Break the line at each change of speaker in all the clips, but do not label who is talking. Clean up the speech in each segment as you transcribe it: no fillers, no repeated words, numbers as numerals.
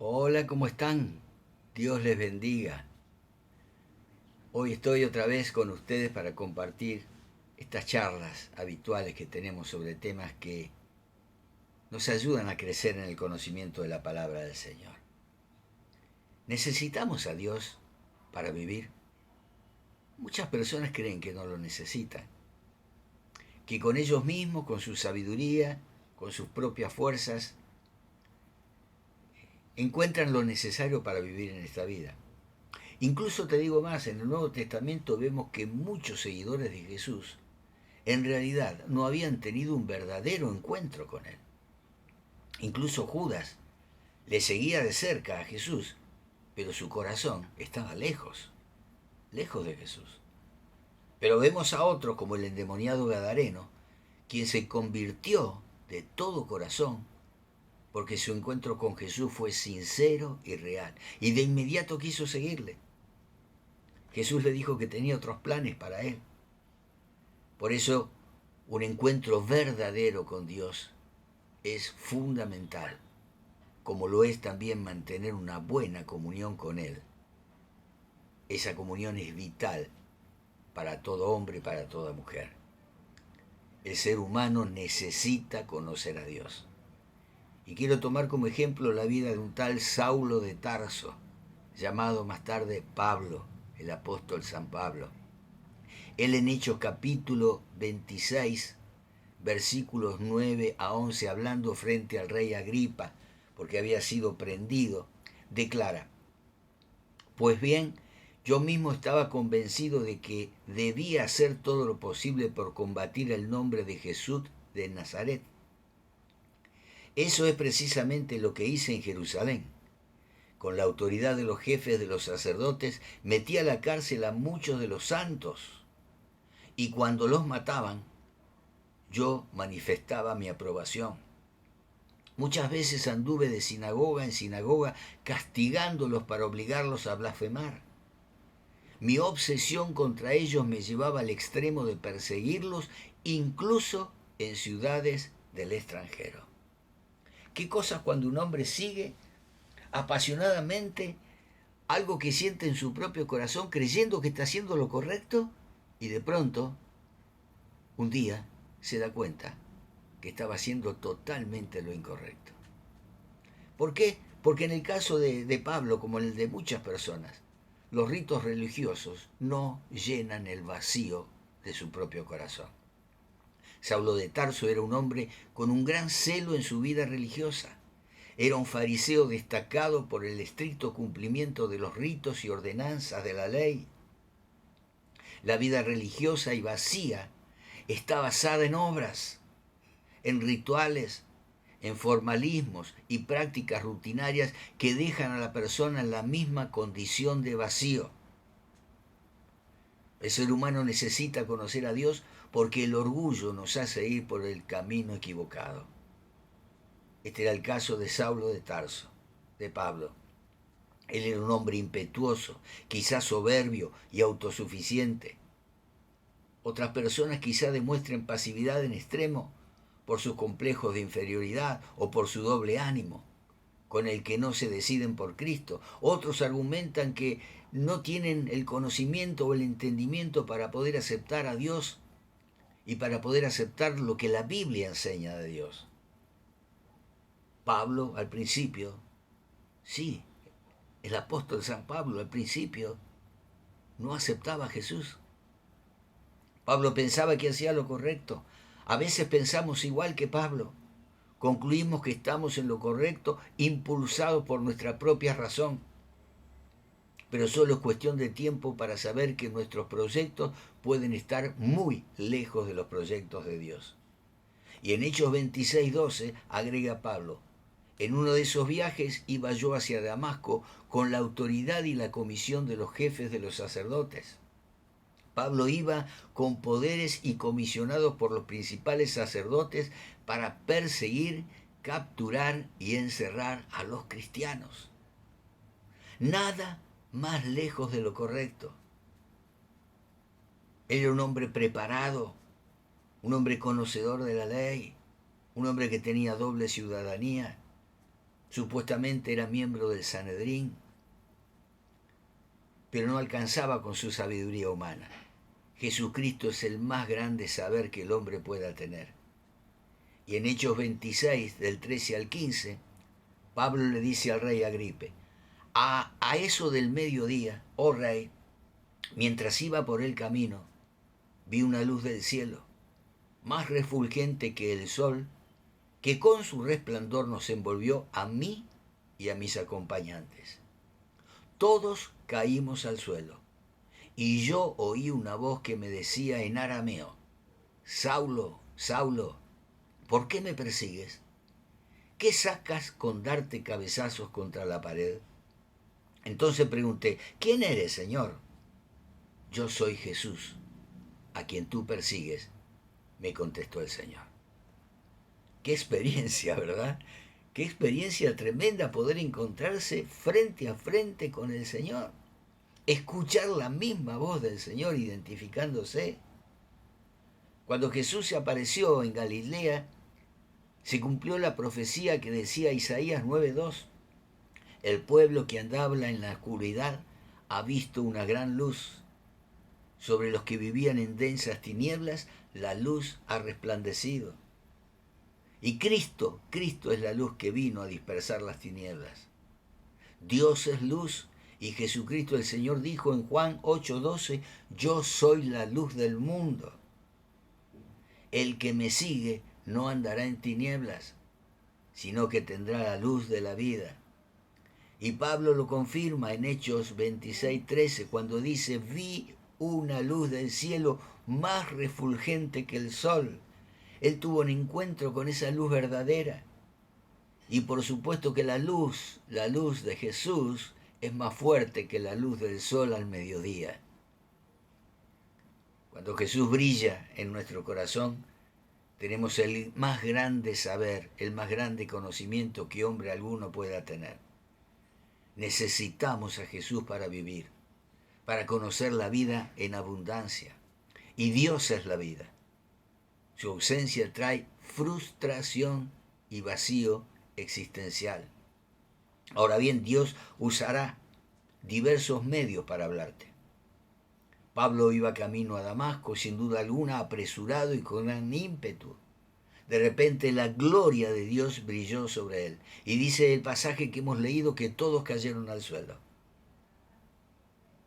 Hola, ¿cómo están? Dios les bendiga. Hoy estoy otra vez con ustedes para compartir estas charlas habituales que tenemos sobre temas que nos ayudan a crecer en el conocimiento de la palabra del Señor. ¿Necesitamos a Dios para vivir? Muchas personas creen que no lo necesitan, que con ellos mismos, con su sabiduría, con sus propias fuerzas, encuentran lo necesario para vivir en esta vida. Incluso te digo más, en el Nuevo Testamento vemos que muchos seguidores de Jesús en realidad no habían tenido un verdadero encuentro con él. Incluso Judas le seguía de cerca a Jesús, pero su corazón estaba lejos, lejos de Jesús. Pero vemos a otros como el endemoniado Gadareno, quien se convirtió de todo corazón porque su encuentro con Jesús fue sincero y real, y de inmediato quiso seguirle. Jesús le dijo que tenía otros planes para él. Por eso, un encuentro verdadero con Dios es fundamental, como lo es también mantener una buena comunión con Él. Esa comunión es vital para todo hombre y para toda mujer. El ser humano necesita conocer a Dios. Y quiero tomar como ejemplo la vida de un tal Saulo de Tarso, llamado más tarde Pablo, el apóstol San Pablo. Él en Hechos capítulo 26, versículos 9 a 11, hablando frente al rey Agripa, porque había sido prendido, declara: pues bien, yo mismo estaba convencido de que debía hacer todo lo posible por combatir el nombre de Jesús de Nazaret. Eso es precisamente lo que hice en Jerusalén. Con la autoridad de los jefes de los sacerdotes, metí a la cárcel a muchos de los santos, y cuando los mataban, yo manifestaba mi aprobación. Muchas veces anduve de sinagoga en sinagoga castigándolos para obligarlos a blasfemar. Mi obsesión contra ellos me llevaba al extremo de perseguirlos incluso en ciudades del extranjero. ¿Qué cosas cuando un hombre sigue apasionadamente algo que siente en su propio corazón creyendo que está haciendo lo correcto y de pronto, un día, se da cuenta que estaba haciendo totalmente lo incorrecto? ¿Por qué? Porque en el caso de Pablo, como en el de muchas personas, los ritos religiosos no llenan el vacío de su propio corazón. Saulo de Tarso era un hombre con un gran celo en su vida religiosa. Era un fariseo destacado por el estricto cumplimiento de los ritos y ordenanzas de la ley. La vida religiosa y vacía está basada en obras, en rituales, en formalismos y prácticas rutinarias que dejan a la persona en la misma condición de vacío. El ser humano necesita conocer a Dios porque el orgullo nos hace ir por el camino equivocado. Este era el caso de Saulo de Tarso, de Pablo. Él era un hombre impetuoso, quizás soberbio y autosuficiente. Otras personas quizás demuestren pasividad en extremo por sus complejos de inferioridad o por su doble ánimo, con el que no se deciden por Cristo. Otros argumentan que no tienen el conocimiento o el entendimiento para poder aceptar a Dios y para poder aceptar lo que la Biblia enseña de Dios. Pablo al principio, sí, el apóstol San Pablo al principio no aceptaba a Jesús. Pablo pensaba que hacía lo correcto. A veces pensamos igual que Pablo. Concluimos que estamos en lo correcto, impulsados por nuestra propia razón. Pero solo es cuestión de tiempo para saber que nuestros proyectos pueden estar muy lejos de los proyectos de Dios. Y en Hechos 26:12 agrega Pablo: en uno de esos viajes iba yo hacia Damasco con la autoridad y la comisión de los jefes de los sacerdotes. Pablo iba con poderes y comisionados por los principales sacerdotes para perseguir, capturar y encerrar a los cristianos. Nada más lejos de lo correcto. Él era un hombre preparado, un hombre conocedor de la ley, un hombre que tenía doble ciudadanía. Supuestamente era miembro del Sanedrín, pero no alcanzaba con su sabiduría humana. Jesucristo es el más grande saber que el hombre pueda tener. Y en Hechos 26, del 13 al 15, Pablo le dice al rey Agripe, a eso del mediodía, oh rey, mientras iba por el camino, vi una luz del cielo, más refulgente que el sol, que con su resplandor nos envolvió a mí y a mis acompañantes. Todos caímos al suelo, y yo oí una voz que me decía en arameo, Saulo, Saulo, ¿por qué me persigues? ¿Qué sacas con darte cabezazos contra la pared? Entonces pregunté, ¿quién eres, Señor? Yo soy Jesús, a quien tú persigues, me contestó el Señor. Qué experiencia, ¿verdad? Qué experiencia tremenda poder encontrarse frente a frente con el Señor. Escuchar la misma voz del Señor identificándose. Cuando Jesús se apareció en Galilea, se cumplió la profecía que decía Isaías 9:2. El pueblo que andaba en la oscuridad ha visto una gran luz. Sobre los que vivían en densas tinieblas, la luz ha resplandecido. Y Cristo es la luz que vino a dispersar las tinieblas. Dios es luz y Jesucristo el Señor dijo en Juan 8:12, yo soy la luz del mundo. El que me sigue no andará en tinieblas, sino que tendrá la luz de la vida. Y Pablo lo confirma en Hechos 26:13 cuando dice, vi una luz del cielo más refulgente que el sol. Él tuvo un encuentro con esa luz verdadera. Y por supuesto que la luz de Jesús es más fuerte que la luz del sol al mediodía. Cuando Jesús brilla en nuestro corazón, tenemos el más grande saber, el más grande conocimiento que hombre alguno pueda tener. Necesitamos a Jesús para vivir, para conocer la vida en abundancia. Y Dios es la vida. Su ausencia trae frustración y vacío existencial. Ahora bien, Dios usará diversos medios para hablarte. Pablo iba camino a Damasco, sin duda alguna, apresurado y con gran ímpetu. De repente la gloria de Dios brilló sobre él. Y dice el pasaje que hemos leído que todos cayeron al suelo.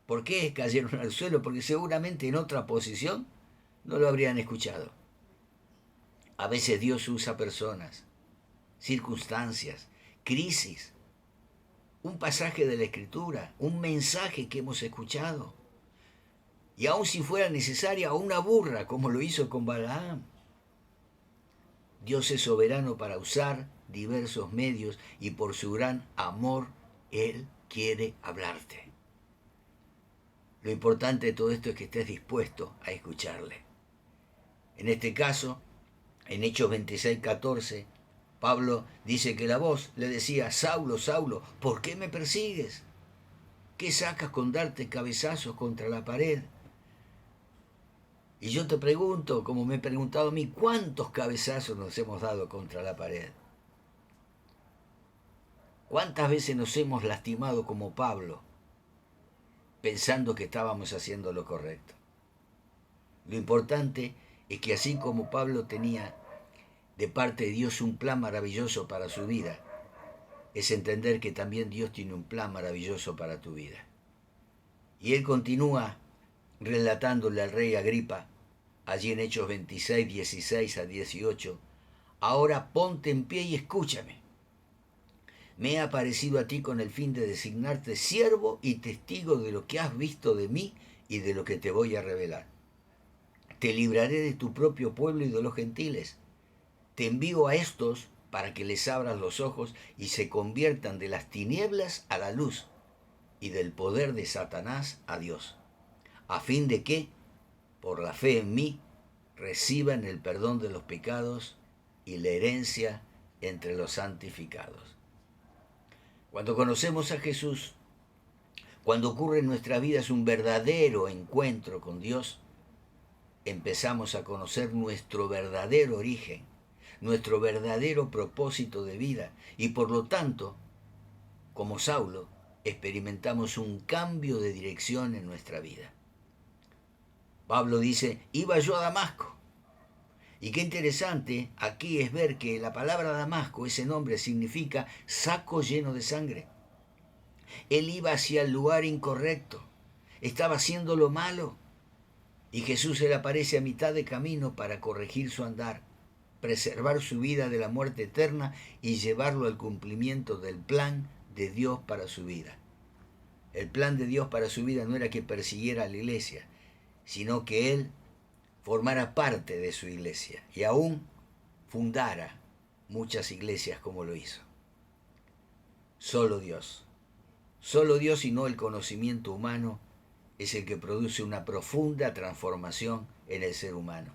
¿Por qué cayeron al suelo? Porque seguramente en otra posición no lo habrían escuchado. A veces Dios usa personas, circunstancias, crisis, un pasaje de la Escritura, un mensaje que hemos escuchado. Y aun si fuera necesaria una burra, como lo hizo con Balaam. Dios es soberano para usar diversos medios y por su gran amor, Él quiere hablarte. Lo importante de todo esto es que estés dispuesto a escucharle. En este caso, en Hechos 26:14, Pablo dice que la voz le decía, Saulo, Saulo, ¿por qué me persigues? ¿Qué sacas con darte cabezazos contra la pared? Y yo te pregunto, como me he preguntado a mí, ¿cuántos cabezazos nos hemos dado contra la pared? ¿Cuántas veces nos hemos lastimado como Pablo, pensando que estábamos haciendo lo correcto? Lo importante es que así como Pablo tenía de parte de Dios un plan maravilloso para su vida, es entender que también Dios tiene un plan maravilloso para tu vida. Y él continúa relatándole al rey Agripa, allí en Hechos 26, 16 a 18, ahora ponte en pie y escúchame. Me he aparecido a ti con el fin de designarte siervo y testigo de lo que has visto de mí y de lo que te voy a revelar. Te libraré de tu propio pueblo y de los gentiles. Te envío a estos para que les abras los ojos y se conviertan de las tinieblas a la luz y del poder de Satanás a Dios, a fin de que, por la fe en mí, reciban el perdón de los pecados y la herencia entre los santificados. Cuando conocemos a Jesús, cuando ocurre en nuestra vida es un verdadero encuentro con Dios, empezamos a conocer nuestro verdadero origen, nuestro verdadero propósito de vida y por lo tanto, como Saulo, experimentamos un cambio de dirección en nuestra vida. Pablo dice, iba yo a Damasco. Y qué interesante aquí es ver que la palabra Damasco, ese nombre significa saco lleno de sangre. Él iba hacia el lugar incorrecto, estaba haciendo lo malo. Y Jesús se le aparece a mitad de camino para corregir su andar, preservar su vida de la muerte eterna y llevarlo al cumplimiento del plan de Dios para su vida. El plan de Dios para su vida no era que persiguiera a la iglesia, sino que Él formara parte de su iglesia y aún fundara muchas iglesias como lo hizo. Solo Dios y no el conocimiento humano es el que produce una profunda transformación en el ser humano.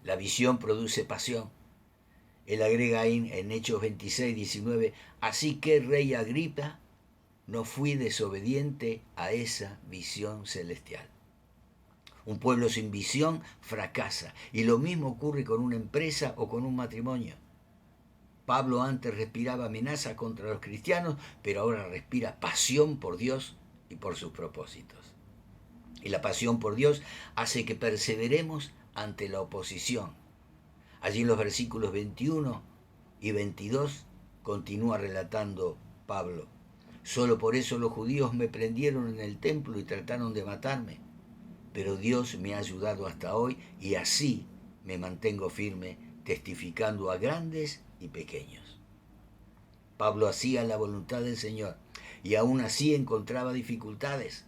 La visión produce pasión. Él agrega ahí en Hechos 26, 19, así que Rey Agripa, no fui desobediente a esa visión celestial. Un pueblo sin visión fracasa y lo mismo ocurre con una empresa o con un matrimonio. Pablo antes respiraba amenaza contra los cristianos, pero ahora respira pasión por Dios y por sus propósitos. Y la pasión por Dios hace que perseveremos ante la oposición. Allí en los versículos 21 y 22 continúa relatando Pablo. Solo por eso los judíos me prendieron en el templo y trataron de matarme. Pero Dios me ha ayudado hasta hoy y así me mantengo firme, testificando a grandes y pequeños. Pablo hacía la voluntad del Señor y aún así encontraba dificultades,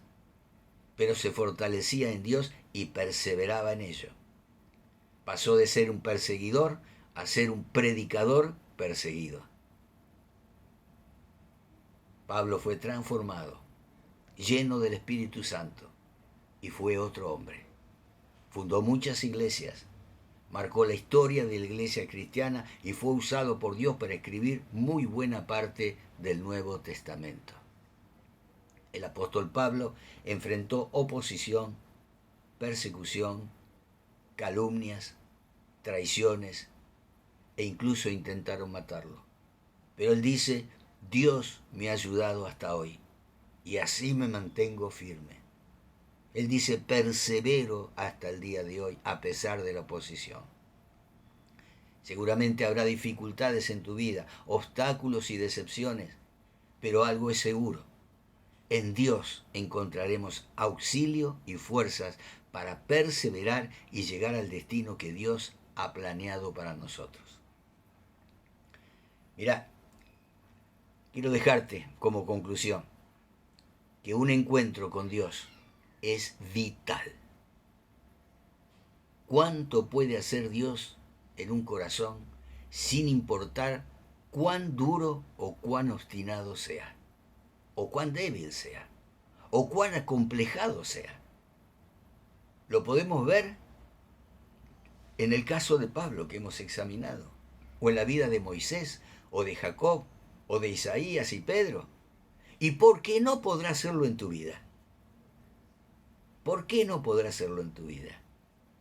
pero se fortalecía en Dios y perseveraba en ello. Pasó de ser un perseguidor a ser un predicador perseguido. Pablo fue transformado, lleno del Espíritu Santo, y fue otro hombre. Fundó muchas iglesias, marcó la historia de la iglesia cristiana y fue usado por Dios para escribir muy buena parte del Nuevo Testamento. El apóstol Pablo enfrentó oposición, persecución, calumnias, traiciones e incluso intentaron matarlo. Pero él dice, Dios me ha ayudado hasta hoy y así me mantengo firme. Él dice, persevero hasta el día de hoy a pesar de la oposición. Seguramente habrá dificultades en tu vida, obstáculos y decepciones, pero algo es seguro. En Dios encontraremos auxilio y fuerzas para perseverar y llegar al destino que Dios ha planeado para nosotros. Mirá, quiero dejarte como conclusión que un encuentro con Dios es vital. ¿Cuánto puede hacer Dios en un corazón sin importar cuán duro o cuán obstinado sea, o cuán débil sea, o cuán acomplejado sea? Lo podemos ver en el caso de Pablo que hemos examinado, o en la vida de Moisés, o de Jacob, o de Isaías y Pedro. ¿Y por qué no podrá hacerlo en tu vida? ¿Por qué no podrá hacerlo en tu vida?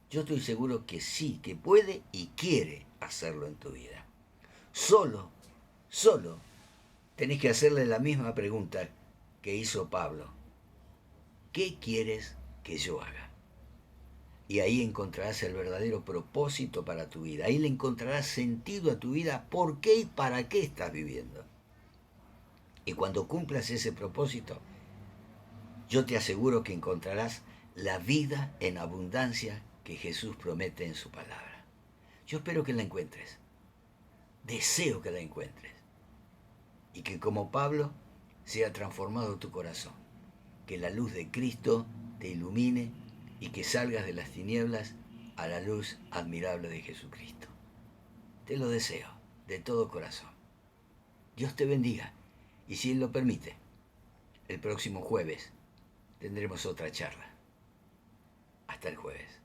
Yo estoy seguro que sí, que puede y quiere hacerlo en tu vida. Solo tenés que hacerle la misma pregunta que hizo Pablo. ¿Qué quieres que yo haga? Y ahí encontrarás el verdadero propósito para tu vida. Ahí le encontrarás sentido a tu vida, por qué y para qué estás viviendo. Y cuando cumplas ese propósito, yo te aseguro que encontrarás la vida en abundancia que Jesús promete en su palabra. Yo espero que la encuentres. Deseo que la encuentres. Y que como Pablo sea transformado tu corazón. Que la luz de Cristo te ilumine y que salgas de las tinieblas a la luz admirable de Jesucristo. Te lo deseo de todo corazón. Dios te bendiga y si Él lo permite, el próximo jueves tendremos otra charla. Hasta el jueves.